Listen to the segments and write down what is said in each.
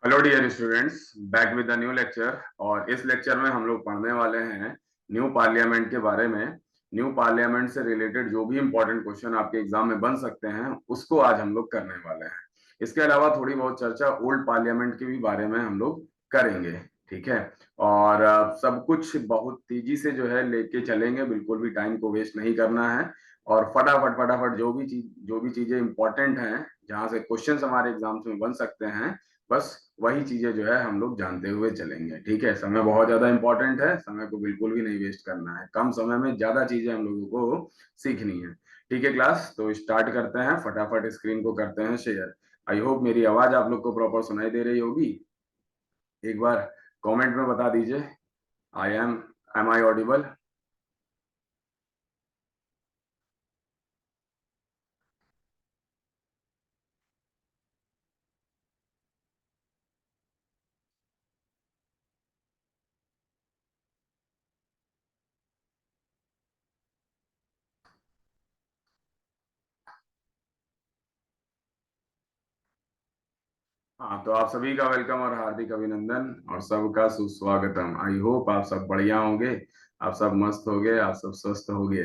Hello dear students, back with the new lecture. और इस lecture में हम लोग पढ़ने वाले हैं न्यू पार्लियामेंट के बारे में। न्यू पार्लियामेंट से रिलेटेड जो भी इंपॉर्टेंट क्वेश्चन आपके एग्जाम में बन सकते हैं उसको आज हम लोग करने वाले हैं। इसके अलावा थोड़ी बहुत चर्चा ओल्ड पार्लियामेंट के भी बारे में हम लोग करेंगे। ठीक है। और सब कुछ बहुत तेजी से जो है लेके चलेंगे, बिल्कुल भी टाइम को वेस्ट नहीं करना है। और फटाफट फटाफट जो भी चीजें इंपॉर्टेंट हैं, जहां से क्वेश्चंस हमारे एग्जाम्स में बन सकते हैं, बस वही चीजें जो है हम लोग जानते हुए चलेंगे। ठीक है। समय बहुत ज्यादा इंपॉर्टेंट है, समय को बिल्कुल भी नहीं वेस्ट करना है। कम समय में ज्यादा चीजें हम लोगों को सीखनी है। ठीक है क्लास, तो स्टार्ट करते हैं। फटाफट स्क्रीन को करते हैं शेयर। आई होप मेरी आवाज आप लोग को प्रॉपर सुनाई दे रही होगी। एक बार कमेंट में बता दीजिए, एम आई ऑडिबल। हाँ, तो आप सभी का वेलकम और हार्दिक अभिनंदन और सबका सुस्वागतम। आई होप आप सब बढ़िया होंगे, आप सब मस्त होंगे, आप सब स्वस्थ होंगे।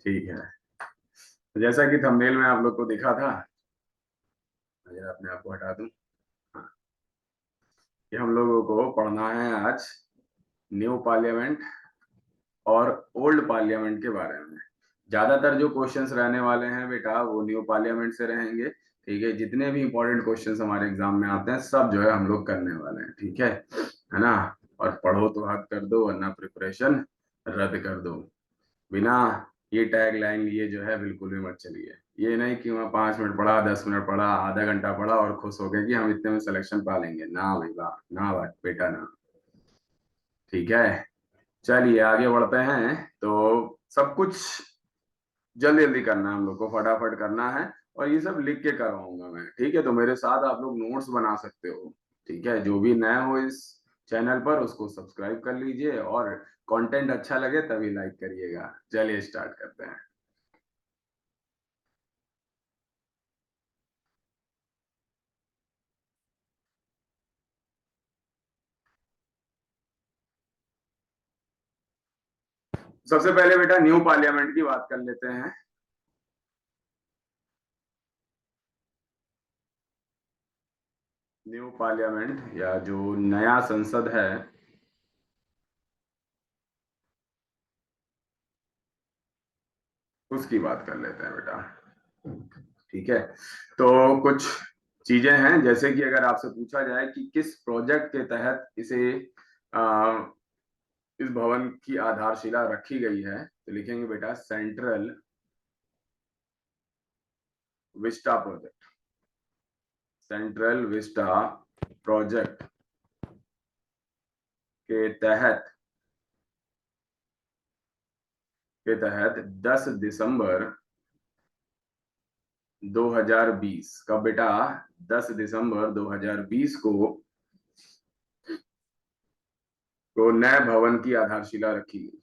ठीक है। तो जैसा कि थंबनेल में आप लोग को दिखा था, अगर अपने आप को हटा दूं, हाँ, कि हम लोगों को पढ़ना है आज न्यू पार्लियामेंट और ओल्ड पार्लियामेंट के बारे में। ज्यादातर जो क्वेश्चंस रहने वाले हैं बेटा वो न्यू पार्लियामेंट से रहेंगे। ठीक है। जितने भी इंपॉर्टेंट क्वेश्चंस हमारे एग्जाम में आते हैं सब जो है हम लोग करने वाले हैं। ठीक है ना। और पढ़ो तो हाथ कर दो, वरना प्रिपरेशन रद्द कर दो। बिना ये टैग लाइन लिए जो है बिल्कुल भी मत चलिए। ये नहीं कि वहाँ 5 मिनट पढ़ा, 10 मिनट पढ़ा, आधा घंटा पढ़ा और खुश हो गए कि हम इतने में सिलेक्शन पा लेंगे। ना भाई वाह, ना भाई बेटा ना। ठीक है। चलिए आगे बढ़ते हैं। तो सब कुछ जल्दी जल्दी करना है हम लोग को, फटाफट करना है। और ये सब लिख के करवाऊंगा मैं। ठीक है। तो मेरे साथ आप लोग नोट्स बना सकते हो। ठीक है। जो भी नया हो इस चैनल पर उसको सब्सक्राइब कर लीजिए, और कंटेंट अच्छा लगे तभी लाइक करिएगा। चलिए स्टार्ट करते हैं। सबसे पहले बेटा न्यू पार्लियामेंट की बात कर लेते हैं। न्यू पार्लियामेंट या जो नया संसद है उसकी बात कर लेते हैं बेटा। ठीक है। तो कुछ चीजें हैं, जैसे कि अगर आपसे पूछा जाए कि किस प्रोजेक्ट के तहत आ, इस भवन की आधारशिला रखी गई है, तो लिखेंगे बेटा central Vista project. Central Vista project के तहत 10 दिसंबर 2020 का बेटा, 10 दिसंबर 2020 को नए भवन की आधारशिला रखी गई।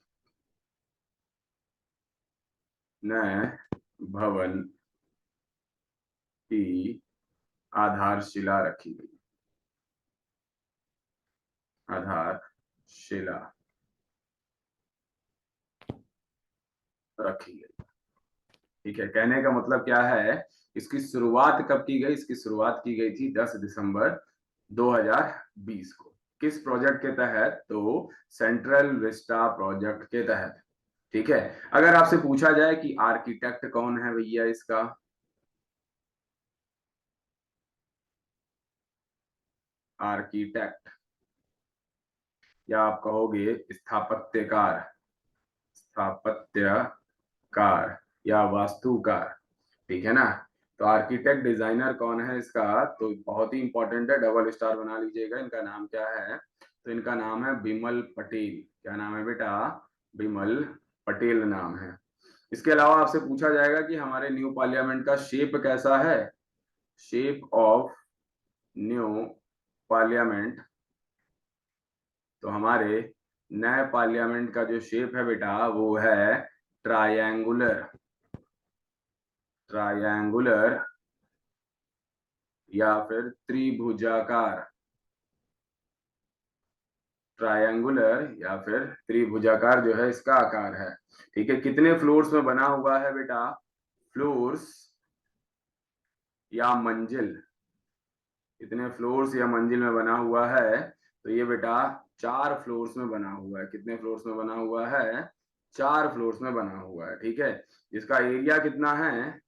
नए भवन की आधारशिला रखी गई। आधारशिला रखी गई। ठीक है। कहने का मतलब क्या है, इसकी शुरुआत कब की गई? इसकी शुरुआत की गई थी 10 दिसंबर 2020 को। किस प्रोजेक्ट के तहत? तो सेंट्रल विस्टा प्रोजेक्ट के तहत। ठीक है। अगर आपसे पूछा जाए कि आर्किटेक्ट कौन है भैया इसका, आर्किटेक्ट या आप कहोगे स्थापत्यकार, स्थापत्यकार या वास्तुकार। ठीक है ना। तो आर्किटेक्ट डिजाइनर कौन है इसका, तो बहुत ही इंपॉर्टेंट है, डबल स्टार बना लीजिएगा। इनका नाम क्या है? तो इनका नाम है बिमल पटेल। क्या नाम है बेटा? बिमल पटेल नाम है। इसके अलावा आपसे पूछा जाएगा कि हमारे न्यू पार्लियामेंट का शेप कैसा है। शेप ऑफ न्यू पार्लियामेंट, तो हमारे नए पार्लियामेंट का जो शेप है बेटा वो है ट्रायंगुलर। ट्रायंगुलर या फिर त्रिभुजाकार, ट्रायंगुलर या फिर त्रिभुजाकार जो है इसका आकार है। ठीक है, कितने फ्लोर्स में बना हुआ है बेटा? फ्लोर्स या मंजिल, कितने फ्लोर्स या मंजिल में बना हुआ है? तो ये बेटा 4 फ्लोर्स में बना हुआ है। कितने फ्लोर्स में बना हुआ है? 4 फ्लोर्स में बना हुआ है। ठीक है, इसका एरिया कितना है?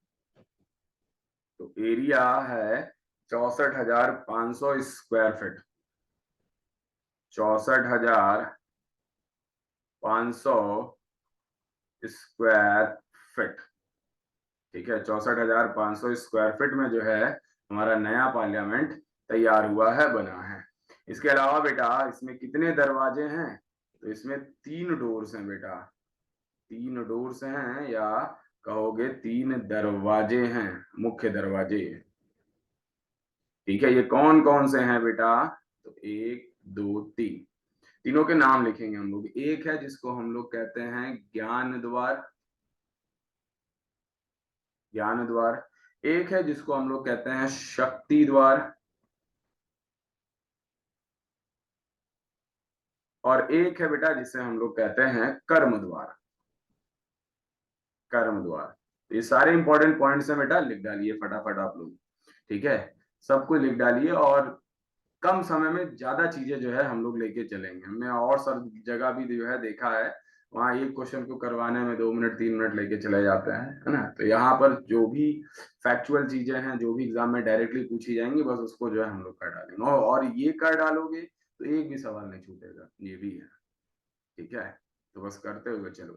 तो एरिया है 64,500 स्क्वायर फीट। 64,500 square feet. ठीक है, 64,500 स्क्वायर फीट में जो है हमारा नया पार्लियामेंट तैयार हुआ है, बना है। इसके अलावा बेटा इसमें कितने दरवाजे हैं? तो इसमें 3 डोर्स हैं बेटा। 3 डोर्स हैं, या कहोगे 3 दरवाजे हैं, मुख्य दरवाजे। ठीक है, ये कौन कौन से हैं बेटा? तो 1 2 3, तीनों के नाम लिखेंगे हम लोग। एक है जिसको हम लोग कहते हैं ज्ञान द्वार, ज्ञान द्वार। एक है जिसको हम लोग कहते हैं शक्ति द्वार, और एक है बेटा जिसे हम लोग कहते हैं कर्म द्वार। कर्म द्वार। ये सारे इंपॉर्टेंट पॉइंट्स हैं बेटा, लिख डालिए फटाफट आप लोग। ठीक है, सब कुछ लिख डालिए, और कम समय में ज्यादा चीजें जो है हम लोग लेके चलेंगे। हमने और सब जगह भी जो है देखा है, वहाँ एक क्वेश्चन को करवाने में 2 मिनट 3 मिनट लेके चले जाते हैं, है ना। तो यहाँ पर जो भी फैक्चुअल चीजें हैं, जो भी एग्जाम में डायरेक्टली पूछी जाएंगी, बस उसको जो है हम लोग कर डालेंगे, और ये कर डालोगे तो एक भी सवाल नहीं छूटेगा, ये भी है। ठीक है, तो बस करते हुए चलो।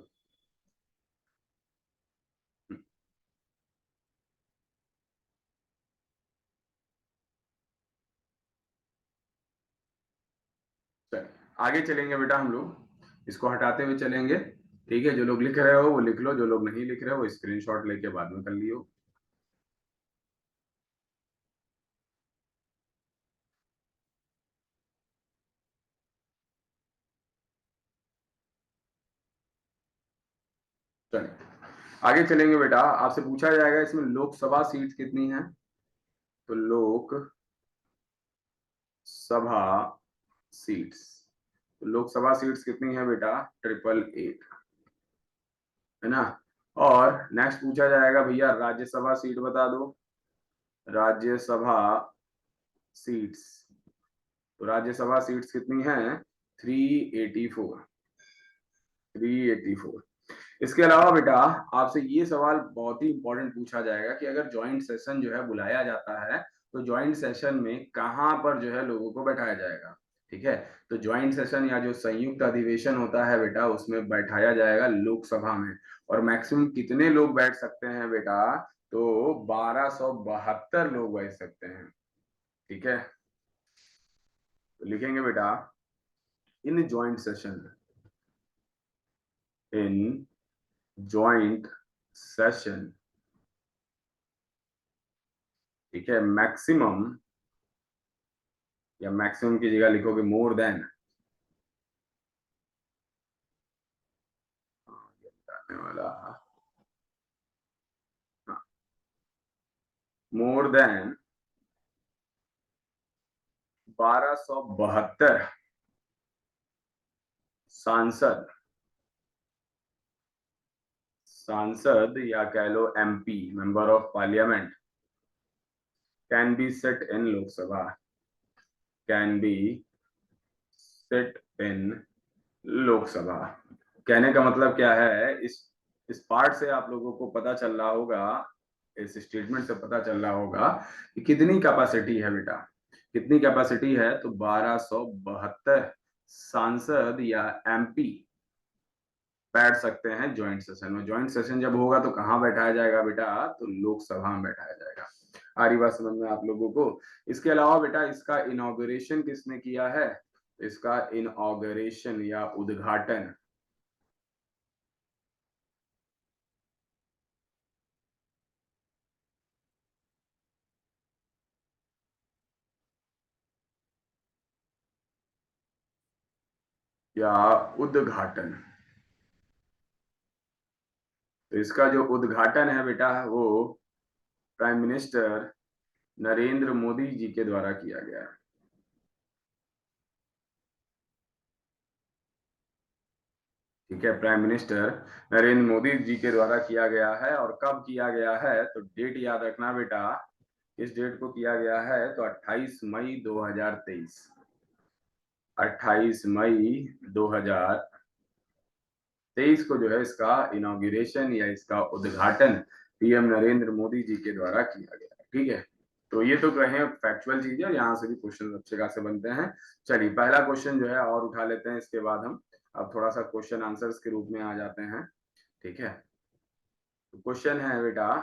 चल आगे चलेंगे बेटा, हम लोग इसको हटाते हुए चलेंगे। ठीक है, जो लोग लिख रहे हो वो लिख लो, जो लोग नहीं लिख रहे हो वो स्क्रीनशॉट लेके बाद में कर लियो। चलिए आगे चलेंगे बेटा। आपसे पूछा जाएगा इसमें लोकसभा सीट्स कितनी है? तो लोक सभा सीट्स, तो लोकसभा सीट्स कितनी है बेटा? 888, है ना। और नेक्स्ट पूछा जाएगा भैया राज्यसभा सीट बता दो। राज्यसभा सीट्स, तो राज्यसभा सीट्स कितनी है? 384, 384। इसके अलावा बेटा आपसे ये सवाल बहुत ही इंपॉर्टेंट पूछा जाएगा कि अगर ज्वाइंट सेशन जो है बुलाया जाता है, तो ज्वाइंट सेशन में कहाँ पर जो है लोगों को बैठाया जाएगा? ठीक है, तो ज्वाइंट सेशन या जो संयुक्त अधिवेशन होता है बेटा, उसमें बैठाया जाएगा लोकसभा में। और मैक्सिमम कितने लोग बैठ सकते हैं बेटा? तो 1272 लोग बैठ सकते हैं। ठीक है, तो लिखेंगे बेटा इन ज्वाइंट सेशन, इन ज्वाइंट सेशन। ठीक है, मैक्सिमम, या मैक्सिमम की जगह लिखोगे मोर देन, वाला मोर देन 1272 सांसद, सांसद या कह लो MP, member of parliament, can be sit in Lok Sabha, can be sit in Lok Sabha. कहने का मतलब क्या है, इस पार्ट से आप लोगों को पता चल रहा होगा, इस स्टेटमेंट से पता चल रहा होगा कि कितनी कैपेसिटी है बेटा। कितनी कैपेसिटी है? तो 1272 सांसद या एमपी बैठ सकते हैं ज्वाइंट सेशन में। ज्वाइंट सेशन जब होगा तो कहाँ बैठाया जाएगा बेटा? तो लोकसभा में बैठाया जाएगा। आ रही बात समझ में आप लोगों को? इसके अलावा बेटा इसका इनॉग्रेशन किसने किया है? इसका इनॉग्रेशन या उद्घाटन या उद्घाटन, तो इसका जो उद्घाटन है बेटा वो प्राइम मिनिस्टर नरेंद्र मोदी जी के द्वारा किया गया है। ठीक है, प्राइम मिनिस्टर नरेंद्र मोदी जी के द्वारा किया गया है। और कब किया गया है तो डेट याद रखना बेटा, इस डेट को किया गया है तो 28 मई 2023। 28 मई 2023 को जो है इसका इनॉग्रेशन या इसका उद्घाटन पीएम नरेंद्र मोदी जी के द्वारा किया गया। ठीक है, तो ये तो कहें फैक्चुअल चीज है और यहाँ से भी क्वेश्चन अच्छे खासे बनते हैं। चलिए पहला क्वेश्चन जो है और उठा लेते हैं, इसके बाद हम अब थोड़ा सा क्वेश्चन आंसर्स के रूप में आ जाते हैं। ठीक है, तो क्वेश्चन है बेटा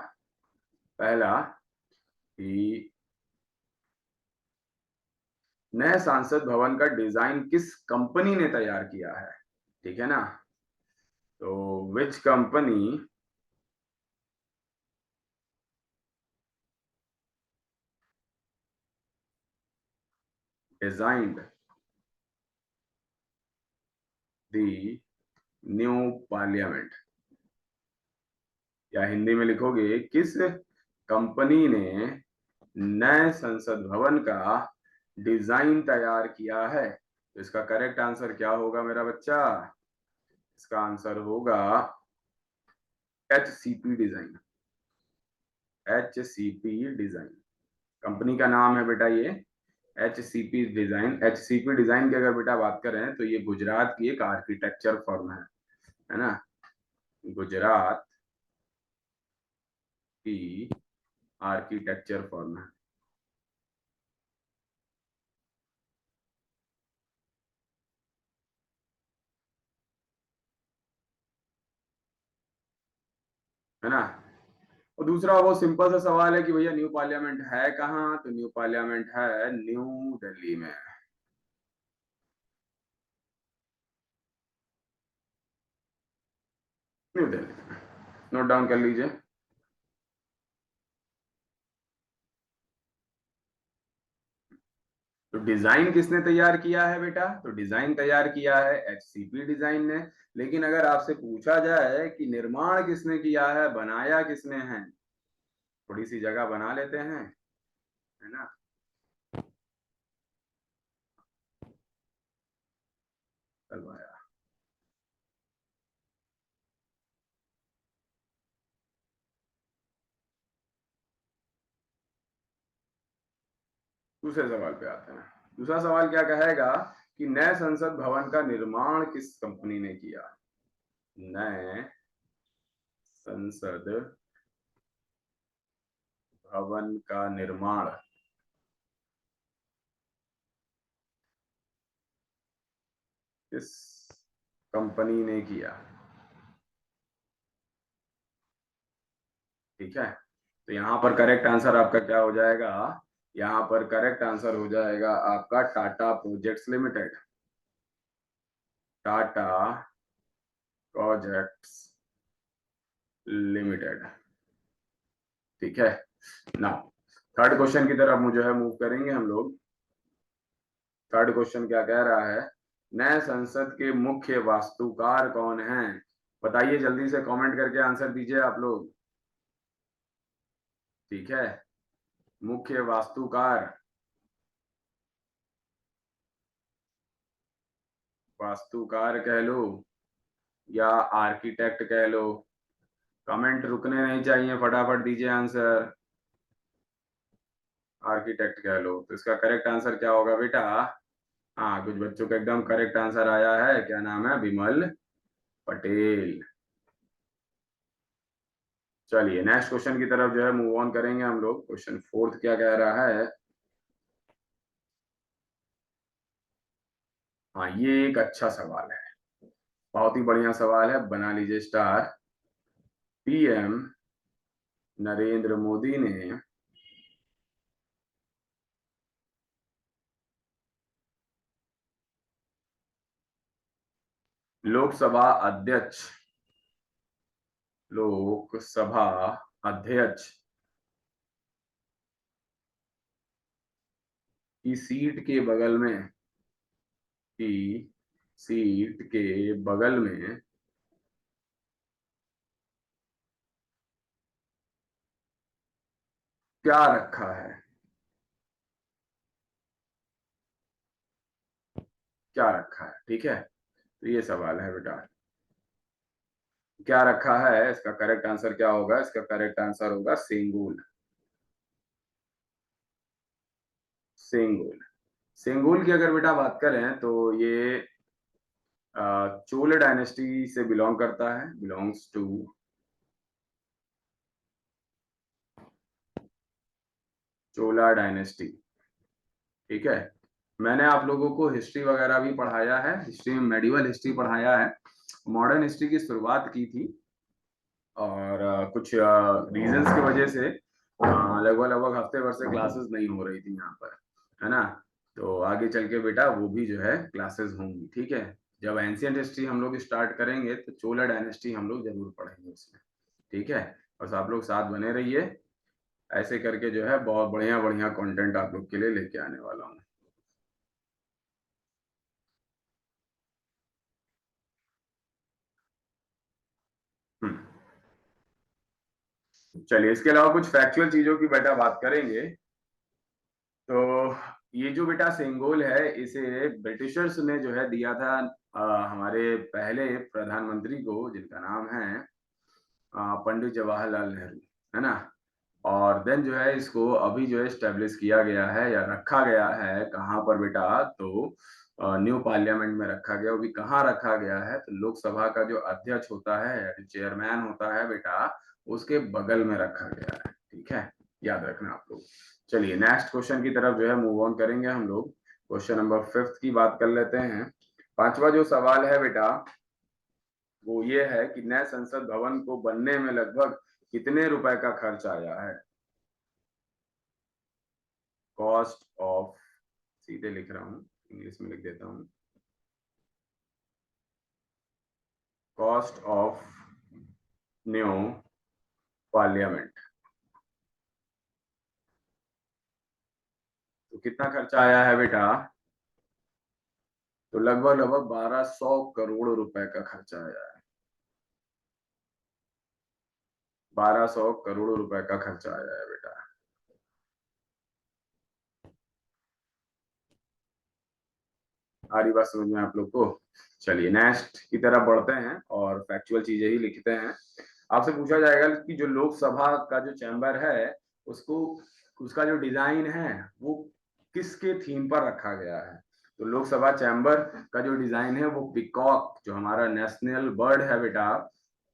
पहला कि नए सांसद भवन का डिजाइन किस कंपनी ने तैयार किया है। ठीक है ना, तो which company designed the new parliament, या हिंदी में लिखोगे किस कंपनी ने नए संसद भवन का डिजाइन तैयार किया है। तो इसका करेक्ट आंसर क्या होगा मेरा बच्चा, इसका आंसर होगा HCP design. HCP design company का नाम है बेटा ये, HCP डिजाइन। HCP डिजाइन की अगर बेटा बात करें तो ये गुजरात की एक आर्किटेक्चर फर्म है ना, गुजरात की आर्किटेक्चर फर्म है। है ना, और दूसरा वो सिंपल सा सवाल है कि भैया न्यू पार्लियामेंट है कहाँ, तो न्यू पार्लियामेंट है न्यू दिल्ली में। न्यू दिल्ली, नोट डाउन कर लीजिए। तो डिजाइन किसने तैयार किया है बेटा, तो डिजाइन तैयार किया है HCP डिजाइन ने। लेकिन अगर आपसे पूछा जाए कि निर्माण किसने किया है, बनाया किसने है, थोड़ी सी जगह बना लेते हैं, है ना। करवाया, दूसरे सवाल पे आते हैं। दूसरा सवाल क्या कहेगा कि नए संसद भवन का निर्माण किस कंपनी ने किया। नए संसद भवन का निर्माण किस कंपनी ने किया। ठीक है, तो यहाँ पर करेक्ट आंसर आपका क्या हो जाएगा, यहाँ पर करेक्ट आंसर हो जाएगा आपका Tata projects limited. Tata projects limited. ठीक है ना, थर्ड क्वेश्चन की तरफ मुझे है मूव करेंगे हम लोग। थर्ड क्वेश्चन क्या कह रहा है, नए संसद के मुख्य वास्तुकार कौन हैं। बताइए जल्दी से कमेंट करके आंसर दीजिए आप लोग। ठीक है, मुख्य वास्तुकार, वास्तुकार कह लो या आर्किटेक्ट कह लो, कमेंट रुकने नहीं चाहिए, फटाफट दीजिए आंसर। आर्किटेक्ट कह लो, तो इसका करेक्ट आंसर क्या होगा बेटा। हाँ, कुछ बच्चों का एकदम करेक्ट आंसर आया है, क्या नाम है, विमल पटेल। चलिए नेक्स्ट क्वेश्चन की तरफ जो है मूव ऑन करेंगे हम लोग। क्वेश्चन फोर्थ क्या कह रहा है, हाँ ये एक अच्छा सवाल है, बहुत ही बढ़िया सवाल है, बना लीजिए स्टार। पीएम नरेंद्र मोदी ने लोकसभा अध्यक्ष, लोकसभा अध्यक्ष की सीट के बगल में, की सीट के बगल में क्या रखा है। क्या रखा है, ठीक है। तो ये सवाल है बेटा, क्या रखा है, इसका करेक्ट आंसर क्या होगा, इसका करेक्ट आंसर होगा सेंगूल। सेंगूल। सेंगूल की अगर बेटा बात करें तो ये चोल डायनेस्टी से बिलोंग करता है, बिलोंग्स टू चोला डायनेस्टी, ठीक है। मैंने आप लोगों को हिस्ट्री वगैरह भी पढ़ाया है, हिस्ट्री में मेडिवल हिस्ट्री पढ़ाया है, मॉडर्न हिस्ट्री की शुरुआत की थी, और कुछ रीजंस की वजह से लगभग लगभग हफ्ते भर से क्लासेस नहीं हो रही थी यहाँ पर, है ना। तो आगे चल के बेटा वो भी जो है क्लासेस होंगी, ठीक है। जब एंशियंट हिस्ट्री हम लोग स्टार्ट करेंगे तो चोला डायनेस्टी हम लोग जरूर पढ़ेंगे उसमें, ठीक है। बस आप लोग साथ बने रहिए, ऐसे करके जो है बहुत बढ़िया बढ़िया कंटेंट आप लोग के लिए लेके आने वाला हूँ। हम्म, चलिए इसके अलावा कुछ फैक्चुअल चीजों की बेटा बात करेंगे। तो ये जो बेटा सेंगोल है, इसे ब्रिटिशर्स ने जो है दिया था हमारे पहले प्रधानमंत्री को, जिनका नाम है पंडित जवाहरलाल नेहरू, है ना। और देन जो है इसको अभी जो है स्टेब्लिश किया गया है या रखा गया है कहाँ पर बेटा, तो न्यू पार्लियामेंट में रखा गया। वो भी कहाँ रखा गया है, तो लोकसभा का जो अध्यक्ष होता है या जो चेयरमैन होता है बेटा, उसके बगल में रखा गया है, ठीक है। याद रखना आप लोग। चलिए नेक्स्ट क्वेश्चन की तरफ जो है मूव ऑन करेंगे हम लोग। क्वेश्चन नंबर 5 की बात कर लेते हैं। पांचवा जो सवाल है बेटा, वो ये है कि नए संसद भवन को बनने में लगभग कितने रुपए का खर्च आया है। कॉस्ट ऑफ, सीधे लिख रहा हूँ, इंग्लिश में लिख देता हूँ, कॉस्ट ऑफ न्यू पार्लियामेंट। तो कितना खर्चा आया है बेटा, तो लगभग लगभग 1200 करोड़ रुपए का खर्चा आया है। 1200 करोड़ रुपए का खर्चा आया है बेटा। आ रही बात समझ में आप लोग को। चलिए नेक्स्ट की तरफ बढ़ते हैं और फैक्चुअल चीजें ही लिखते हैं। आपसे पूछा जाएगा कि जो लोकसभा का जो चैम्बर है, उसको, उसका जो डिजाइन है वो किसके थीम पर रखा गया है। तो लोकसभा चैम्बर का जो डिजाइन है वो पिकॉक, जो हमारा नेशनल बर्ड है बेटा,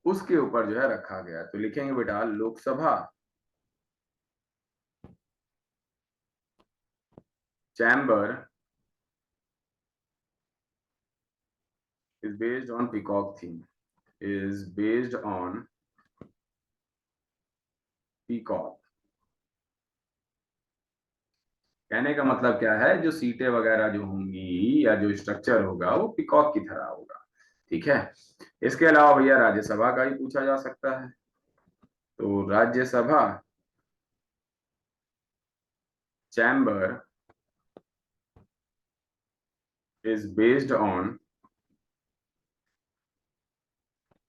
उसके ऊपर जो है रखा गया है। तो लिखेंगे बेटा Lok Sabha chamber is based on peacock theme, is based on peacock। कहने का मतलब क्या है, जो सीटें वगैरह जो होंगी या जो स्ट्रक्चर होगा वो पिकॉक की तरह होगा, ठीक है। इसके अलावा भैया राज्यसभा का ही पूछा जा सकता है। तो Rajya Sabha chamber is based on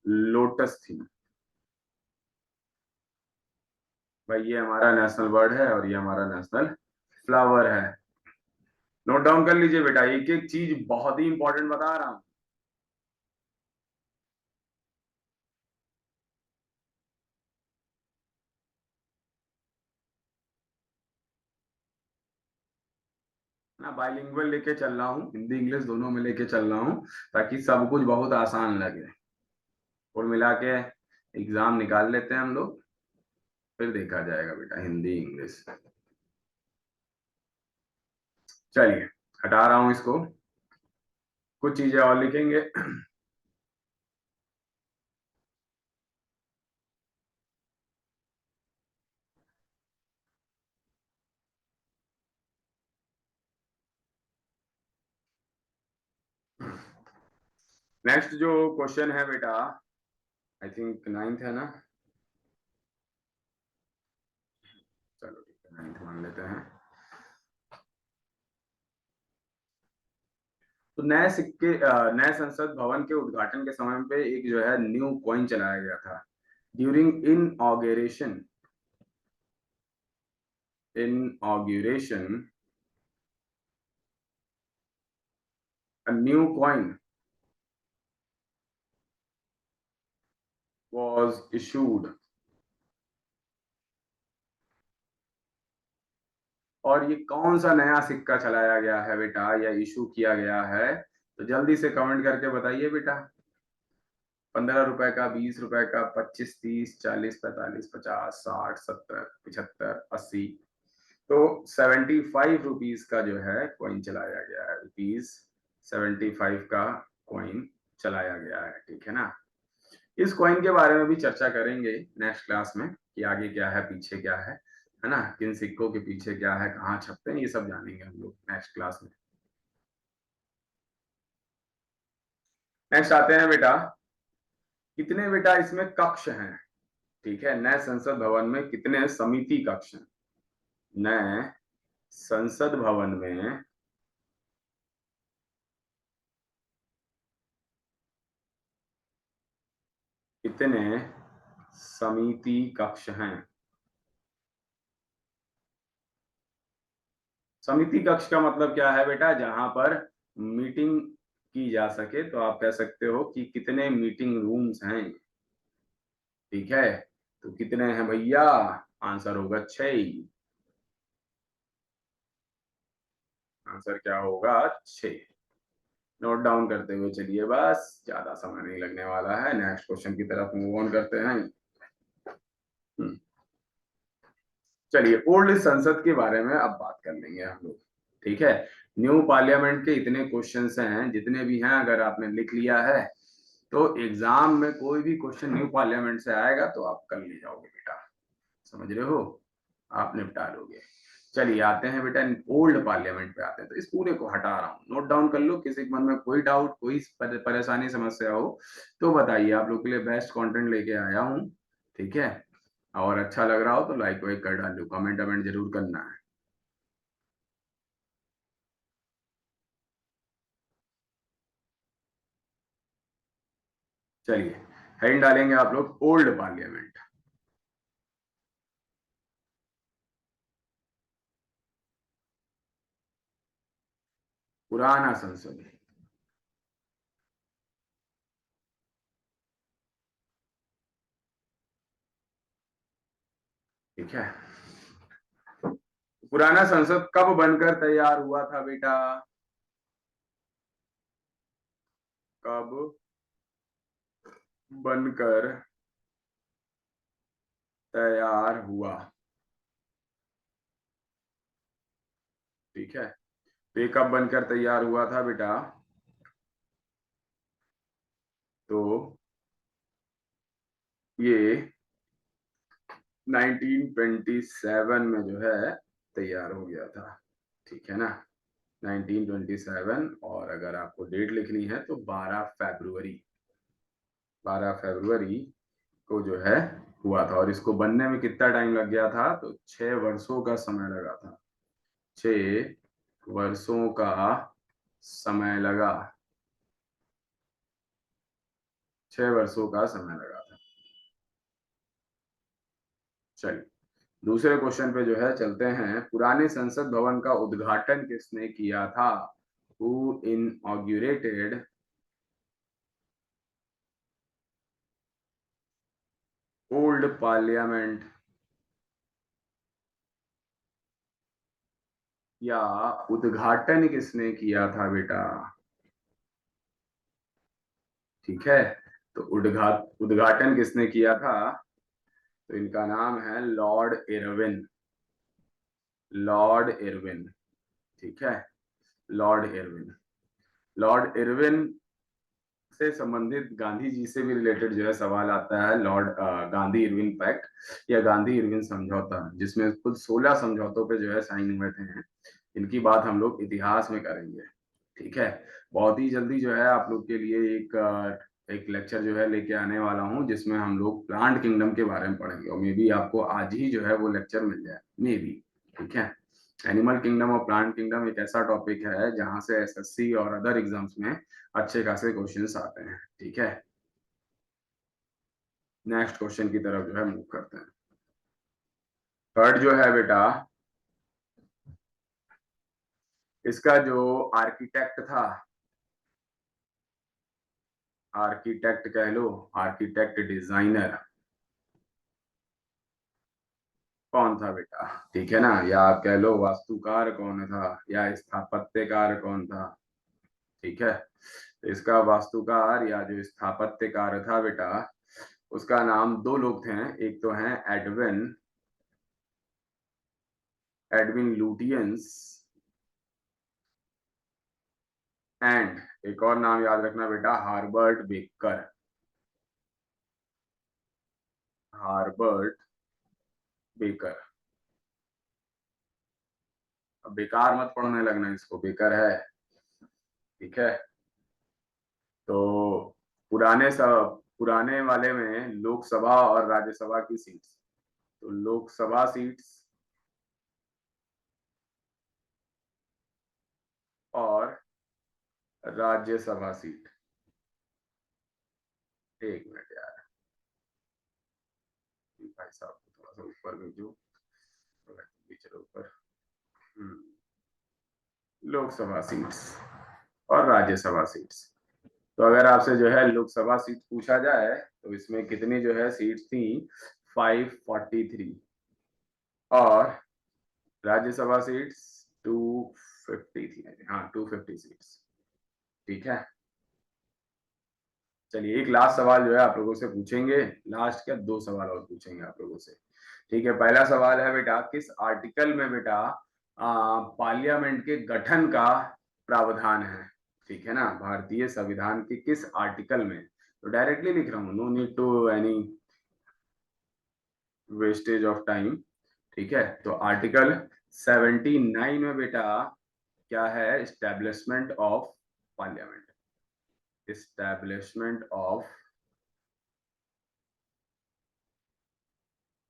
lotus theme. भाई ये हमारा नेशनल बर्ड है और ये हमारा नेशनल फ्लावर है। नोट डाउन कर लीजिए बेटा, एक एक चीज बहुत ही इंपॉर्टेंट बता रहा हूँ ना। बाइलिंगुअल लेके चल रहा हूँ, हिंदी इंग्लिश दोनों में लेके चल रहा हूँ, ताकि सब कुछ बहुत आसान लगे। कुल मिला के एग्जाम निकाल लेते हैं हम लोग, फिर देखा जाएगा बेटा हिंदी इंग्लिश। चलिए हटा रहा हूं इसको, कुछ चीजें और लिखेंगे। नेक्स्ट जो क्वेश्चन है बेटा, आई थिंक नाइन्थ है ना, चलो ठीक है नाइन्थ मान लेते हैं। तो नए सिक्के नए संसद भवन के उद्घाटन के समय पे एक जो है न्यू कॉइन चलाया गया था during इनऑगेशन A new coin was issued. और ये कौन सा नया सिक्का चलाया गया है बेटा या इशू किया गया है, तो जल्दी से कमेंट करके बताइए बेटा। 15 रुपए का, 20 रुपए का, 25, 30, 40, 45, 50, 60, 70, 75, 80, तो 75 रुपीज का जो है कॉइन चलाया गया है। ₹75 का कॉइन चलाया गया है, ठीक है ना। इस कॉइन के बारे में भी चर्चा करेंगे नेक्स्ट क्लास में कि आगे क्या है, पीछे क्या है ना, किन सिक्कों के पीछे क्या है, कहाँ छपते हैं, ये सब जानेंगे हम लोग नेक्स्ट क्लास में। नेक्स्ट आते हैं बेटा, कितने बेटा इसमें कक्ष हैं, ठीक है। नए संसद भवन में कितने समिति कक्ष हैं? नए संसद भवन में कितने समिति कक्ष हैं? समिति कक्ष का मतलब क्या है बेटा? जहां पर मीटिंग की जा सके, तो आप कह सकते हो कि कितने मीटिंग रूम्स हैं, ठीक है। तो कितने हैं भैया? आंसर होगा 6। आंसर क्या होगा? 6। नोट डाउन करते हुए चलिए, बस ज्यादा समय नहीं लगने वाला है। नेक्स्ट क्वेश्चन की तरफ मूव ऑन करते हैं। चलिए, ओल्ड संसद के बारे में अब बात कर लेंगे हम लोग, ठीक है। न्यू पार्लियामेंट के इतने क्वेश्चंस हैं, जितने भी हैं, अगर आपने लिख लिया है तो एग्जाम में कोई भी क्वेश्चन न्यू पार्लियामेंट से आएगा तो आप कर ले जाओगे बेटा, समझ रहे हो, आप निपटा लोगे। चलिए आते हैं बेटा, ओल्ड पार्लियामेंट पे आते हैं। तो इस पूरे को हटा रहा हूँ, नोट डाउन कर लो। किसी के मन में कोई डाउट, कोई परेशानी, समस्या हो तो बताइए, आप लोग के लिए बेस्ट कंटेंट लेके आया हूँ, ठीक है। और अच्छा लग रहा हो तो लाइक वाइक कर डालो, कमेंट कमेंट जरूर करना है। चलिए, हेडिंग डालेंगे आप लोग, ओल्ड पार्लियामेंट। पुराना संसद, ठीक है। पुराना संसद कब बनकर तैयार हुआ था बेटा? कब बनकर तैयार हुआ, ठीक है। तो ये कब बनकर तैयार हुआ था बेटा? तो ये 1927 में जो है तैयार हो गया था, ठीक है ना। 1927, और अगर आपको डेट लिखनी है तो 12 फरवरी, 12 फरवरी को जो है हुआ था। और इसको बनने में कितना टाइम लग गया था? तो 6 वर्षों का समय लगा था। 6 वर्षों का समय लगा, 6 वर्षों का समय लगा था। चलिए, दूसरे क्वेश्चन पे जो है चलते हैं। पुराने संसद भवन का उद्घाटन किसने किया था? हु इनऑग्यूरेटेड ओल्ड पार्लियामेंट, या उद्घाटन किसने किया था बेटा? ठीक है, तो उद्घाटन किसने किया था? तो इनका नाम है लॉर्ड इरविन, लॉर्ड इरविन, ठीक है। लॉर्ड इरविन, लॉर्ड इरविन से संबंधित गांधी जी से भी रिलेटेड जो है सवाल आता है। लॉर्ड गांधी इरविन पैक्ट या गांधी इरविन समझौता, जिसमें कुल 16 समझौतों पे जो है साइन हुए थे, इनकी बात हम लोग इतिहास में करेंगे, ठीक है। बहुत ही जल्दी जो है आप लोग के लिए एक लेक्चर जो है लेके आने वाला हूँ, जिसमें हम लोग प्लांट किंगडम के बारे में पढ़ेंगे, और मे बी आपको आज ही जो है वो लेक्चर मिल जाए, मे बी, ठीक है। एनिमल किंगडम और प्लांट किंगडम एक ऐसा टॉपिक है जहां से एसएससी और अदर एग्जाम्स में अच्छे खासे क्वेश्चंस आते हैं, ठीक है। नेक्स्ट क्वेश्चन की तरफ जो है मूव करते हैं। थर्ड जो है बेटा, इसका जो आर्किटेक्ट था, आर्किटेक्ट कह लो, आर्किटेक्ट डिजाइनर कौन था बेटा, ठीक है ना, या आप कह लो वास्तुकार कौन था, या स्थापत्यकार कौन था, ठीक है। तो इसका वास्तुकार या जो स्थापत्यकार था बेटा, उसका नाम दो लोग थे, एक तो हैं एडविन एडविन लुटियंस, एंड एक और नाम याद रखना बेटा, हार्बर्ट बेकर, हार्बर्ट बेकर। अब बेकार मत पढ़ने लगना इसको, बेकर है, ठीक है। तो पुराने वाले में लोकसभा और राज्यसभा की सीट्स, तो लोकसभा सीट्स और राज्यसभा सीट, एक मिनट यार, भाई साहब को थोड़ा सा ऊपर भेजो, चलो ऊपर। लोकसभा सीट्स और राज्यसभा सीट्स। तो अगर आपसे जो है लोकसभा सीट पूछा जाए तो इसमें कितनी जो है सीट्स थी, 543, और राज्यसभा सीट्स 250 थी, हाँ 250 सीट्स, ठीक है। चलिए एक लास्ट सवाल जो है आप लोगों से पूछेंगे, लास्ट क्या दो सवाल और पूछेंगे आप लोगों से, ठीक है। पहला सवाल है बेटा, किस आर्टिकल में बेटा पार्लियामेंट के गठन का प्रावधान है, ठीक है ना, भारतीय संविधान के किस आर्टिकल में। तो डायरेक्टली लिख रहा हूँ, no need to any wastage of time, ठीक है। तो आर्टिकल 79 में बेटा क्या है, establishment of parliament, establishment of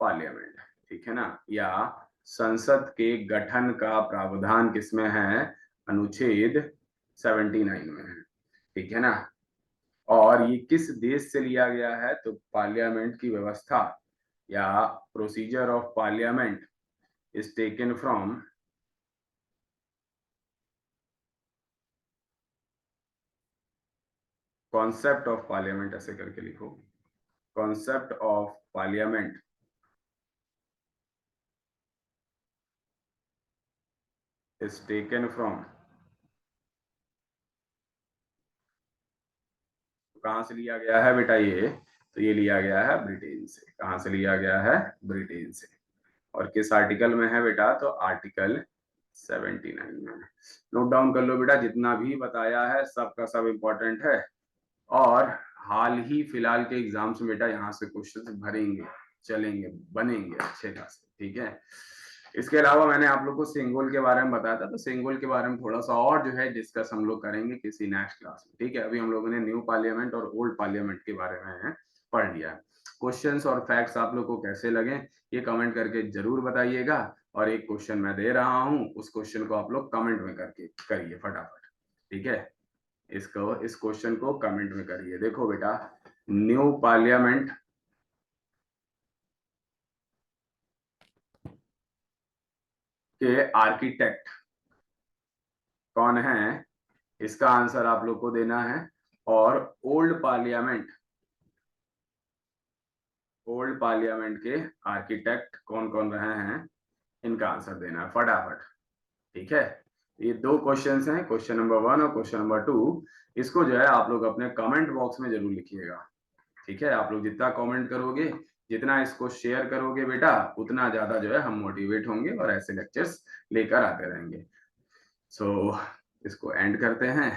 parliament, ठीक है ना, या संसद के गठन का प्रावधान किसमें है, अनुच्छेद 79 में है, ठीक है ना। और ये किस देश से लिया गया है, तो पार्लियामेंट की व्यवस्था या procedure of parliament is taken from concept of parliament, ऐसे करके लिखो, concept of parliament is taken from, कहां से लिया गया है बेटा ये, तो ये लिया गया है ब्रिटेन से, कहां से लिया गया है, ब्रिटेन से। और किस आर्टिकल में है बेटा, तो आर्टिकल 79 में। नोट डाउन कर लो बेटा, जितना भी बताया है सबका सब इंपॉर्टेंट है, और हाल ही फिलहाल के एग्जाम्स में बेटा यहाँ से क्वेश्चन भरेंगे, चलेंगे, बनेंगे अच्छे खासे, ठीक है। इसके अलावा मैंने आप लोग को सेंगोल के बारे में बताया था, तो सेंगोल के बारे में थोड़ा सा और जो है डिस्कस हम लोग करेंगे किसी नेक्स्ट क्लास में, ठीक है। अभी हम लोगों ने न्यू पार्लियामेंट और ओल्ड पार्लियामेंट के बारे में पढ़ लिया है। क्वेश्चंस और फैक्ट्स आप लोग को कैसे लगे ये कमेंट करके जरूर बताइएगा, और एक क्वेश्चन मैं दे रहा हूँ, उस क्वेश्चन को आप लोग कमेंट में करके करिए फटाफट, ठीक है। इस क्वेश्चन को कमेंट में करिए। देखो बेटा, न्यू पार्लियामेंट के आर्किटेक्ट कौन है, इसका आंसर आप लोग को देना है। और ओल्ड पार्लियामेंट के आर्किटेक्ट कौन कौन रहे हैं, इनका आंसर देना है फटाफट, ठीक है। ये दो क्वेश्चंस हैं, क्वेश्चन नंबर 1 और क्वेश्चन नंबर 2। इसको जो है आप लोग अपने कमेंट बॉक्स में जरूर लिखिएगा, ठीक है। आप लोग जितना कमेंट करोगे, जितना इसको शेयर करोगे बेटा, उतना ज्यादा जो है हम मोटिवेट होंगे और ऐसे लेक्चर्स लेकर आते रहेंगे। सो इसको एंड करते हैं।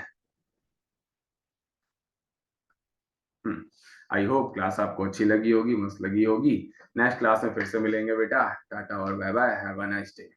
आई होप क्लास आपको अच्छी लगी होगी, मस्त लगी होगी। नेक्स्ट क्लास में फिर से मिलेंगे बेटा, टाटा और bye bye, have a nice day.